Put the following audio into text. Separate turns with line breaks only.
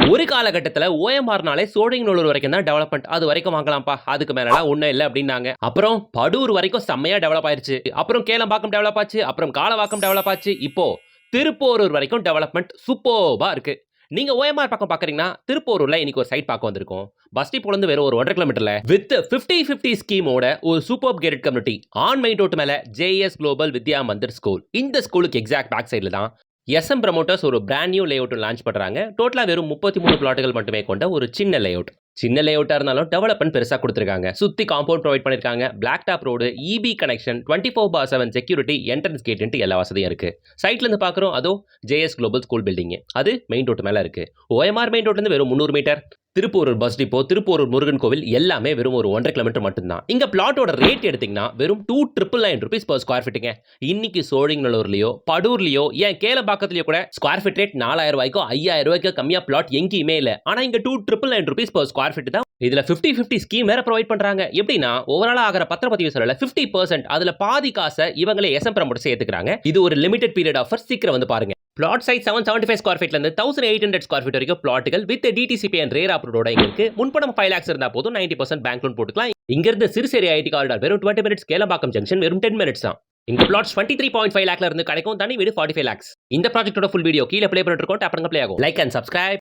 ஒரு காலகட்டத்துல ஓஎம்ஆர்னாலே சோழிங்கநல்லூர் வரைக்கும் தான் டெவலப்மெண்ட். அது வரைக்கும் வாங்கலாம்ப்பா. அதுக்கு மேலலாம் ஒண்ணும் இல்ல அப்டின்னாங்க. அப்புறம் படூர் வரைக்கும் செம்மையா டெவலப் ஆயிருச்சு. அப்புறம் கேளம்பாக்கம் டெவலப் ஆச்சு. அப்புறம் காலவாக்கம் டெவலப் ஆச்சு. இப்போ திருப்போரூர் வரைக்கும் டெவலப்மெண்ட் சூப்பர்பா இருக்கு. நீங்க ஓஎம்ஆர் பக்கம் பாக்குறீங்கன்னா, திருப்போரூர்ல இன்னைக்கு ஒரு சைட் பார்க்க வந்திருக்கோம். பஸ் டிப்போல இருந்து வெறும் ஒரு 1.5 கிலோமீட்டர்ல வித் 50-50 ஸ்கீமோட ஒரு super gated community on main road மேல JS global Vidya Mandir school. இந்த ஸ்கூலுக்கு எக்ஸாக்ட் பேக் சைடுல தான் எஸ்எம் ப்ரமோட்டர்ஸ் ஒரு பிராண்ட் நியூ லேஅவுட் லான்ச் பண்றாங்க. டோட்டலா வெறும் 33 பிளாட்டுகள் மட்டுமே கொண்ட ஒரு சின்ன லேஅவுட். சின்ன லேஅவுட்டா இருந்தாலும் டெவலப்மெண்ட் பெருசா கொடுத்திருக்காங்க. சுத்தி காம்பவுண்ட் ப்ரொவைட் பண்ணிருக்காங்க. Black top road, EB connection, 24/7 security, entrance கேட்ன்ட்டு எல்லா வசதியும் இருக்கு. சைட்ல இருந்து பாக்குறோம் அதோ ஜேஎஸ் குளோபல் ஸ்கூல் பில்டிங். அது மெயின் ரோட் மேல இருக்கு. ஓஎம்ஆர் மெயின் ரோட்ல இருந்து வெறும் 300 metre. Thiruporur bus depot, Thiruporur Murugan கோவில் எல்லாமே வெறும் ஒரு 1.5 கிலோமீட்டர் மட்டும்தான். இங்க பிளாட்டோட ரேட் எடுத்தீங்கன்னா வெறும் 2,999 rupees per ஸ்கொயர் ஃபீட்டுங்க. இன்னைக்கு சோழிங்கநல்லூர்லயோ படூர்லயோ ஏன் கேளம்பாக்கத்திலயோ கூட ஸ்கொயர் ஃபீட் ரேட் 4,000 ரூபாய்க்கோ 5,000 ரூபாய்க்கோ கம்மியா பிளாட் எங்கேயுமே இல்ல. ஆனா இங்க 2,999 rupees per ஸ்கொயர் ஃபீட் தான். இதுல 50-50 ஸ்கீம் வேற ப்ரொவைட் பண்றாங்க. எப்படின்னா ஓவராலா ஆகிற பத்திரப்பதிவு செலவுல 50% அதுல பாதி காசை இவங்களே எஸ்எம் ப்ரமோட்டர் சேர்த்துக்கிறாங்க. இது ஒரு லிமிடெட் பீரியட் ஆஃபர். சீக்கிரம் வந்து பாருங்க. பிளாட் சைஸ் 775 ஸ்கொயர் ஃபீட்ல இருந்து 1,800 ஸ்கொயர் ஃபீட் வரைக்கும் பிளாட்டுகள் வித் டிடிசிபி அண்ட் ரேர் அப்ரூவோட இங்க இருக்கு. முன்பணம் 5 lakhs இருந்தா போதும் 90% பேங்க் லோன் போட்டுக்கலாம். இங்க இருந்து சிறுசேரி ஐடி காரிடார் வெறும் 20 minutes, கேளம்பாக்கம் ஜங்ஷன் வெறும் 10 minutes தான். இந்த பிளாட்ஸ் 23.5 lakhல இருந்து கிடைக்கும். தனி வீடு 45 lakhs. இந்த ப்ராஜெக்ட்டோட ஃபுல் வீடியோ கீழ ப்ளே பண்ணிட்டு இருக்கோம். டேப் பண்ணுங்க, ப்ளே ஆகும். Like and subscribe.